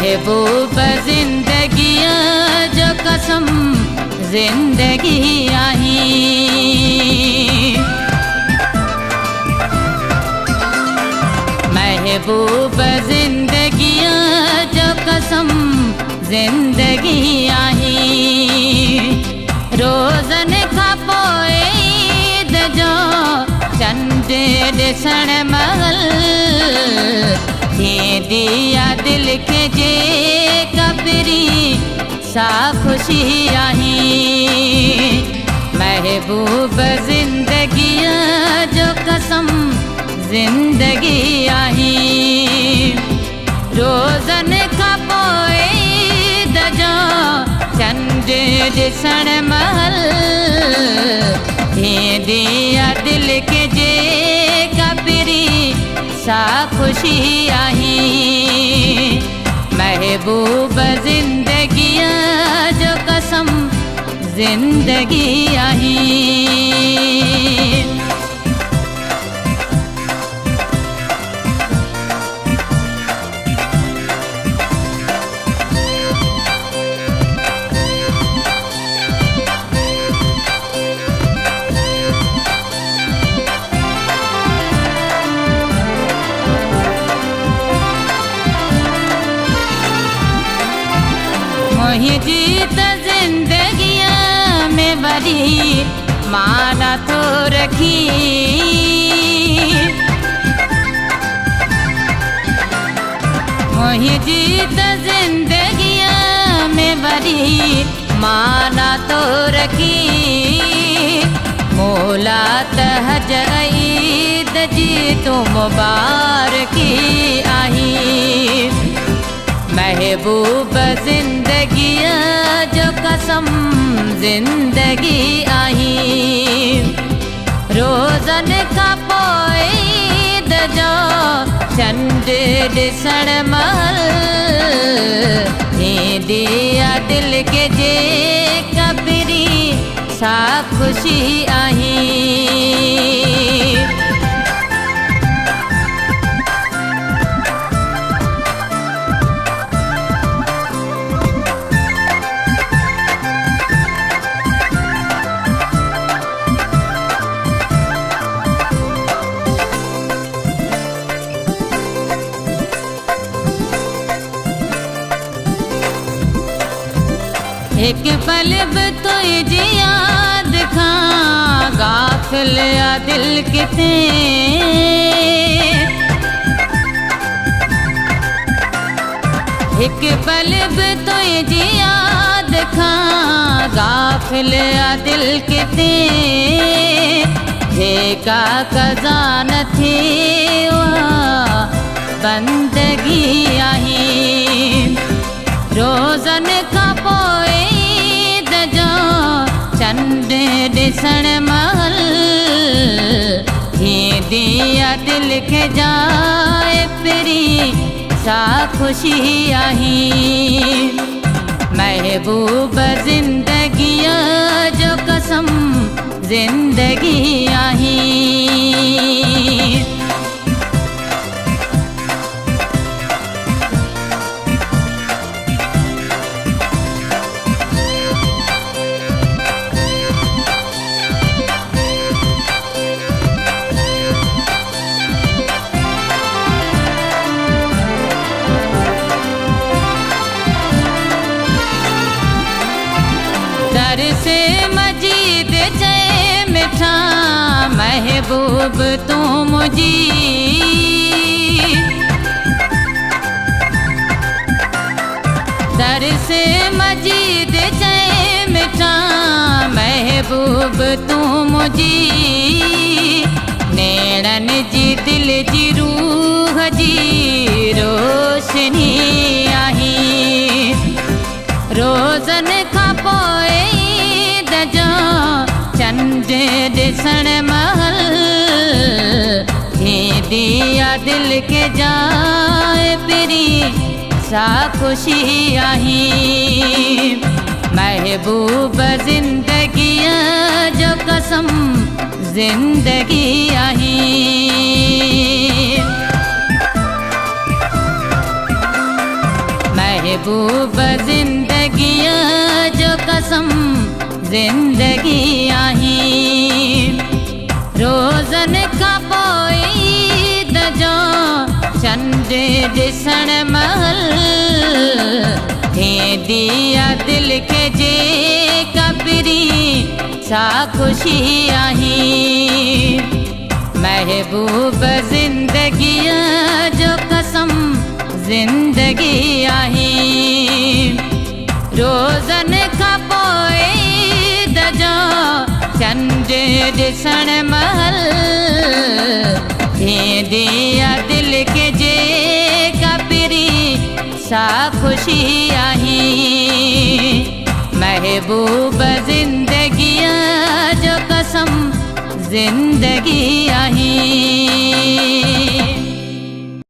महबूब जिंदगियाँ जो कसम जिंदगी आही। महबूब जिंदगियाँ जो कसम जिंदगी आही। रोज़न खां पोइ ईद जो चंड ॾिसण महल दिया दिल के जे कबरी सा खुशी आही। महबूब जिंदगियाँ जो कसम जिंदगी आही। रोज़न खां पोइ ईद जो चंड ॾिसण महल दिया दिल के जे कबरी सा खुशी आही। महबूब जिंदगियाँ जो कसम जिंदगी आही। जीत जिंदगियाँ में बड़ी माना तो रखी। मोही जीत जिंदगियाँ में बड़ी माना तो रखी। मोला तहज ईद जी तो मुबारकी आही। महबूब जिंदगियाँ जो कसम जिंदगी आही। रोज़न खां पोइ ईद जो चंड ॾिसण महल दिया दिल के जे कबरी सा खुशी आही। एक पल भी तुझी याद खां गाफिल आ दिल किथे। एक पल भी तुझी याद खां गाफिल आ दिल किथे। जेका कज़ा न थी उहा बंदगी आही। रोज़न खां पोइ ईद जो चंड ॾिसण महल दिया दिल के जाए पिरी सा खुशी आही। महबूब जिंदगियाँ जो कसम जिंदगी आही। से मजीद जय मिठा महबूब तू मुझी। दर से मजीद जय मिठा महबूब तू मुझी। नेड़न जी दिल जी रूह जी रोशनी आही। रोज़न खां पोइ ईद जो चंड ॾिसण महल दिया दिल के जाए पिरी सा खुशी आही। महबूब जिंदगियाँ जो कसम जिंदगी आही। महबूब जिंदगी जो कसम जिंदगी आही रोज़न का पोई दजो चंड ॾिसण महल थे दिया दिल के जे कबरी सा खुशी आही महबूब जिंदगी जो कसम जिंदगी आही रोज़न का पोए दजो चंड ॾिसण महल थे दिया दिल के जे कबरी सा खुशी आही महबूब जिंदगी जो कसम जिंदगी आही।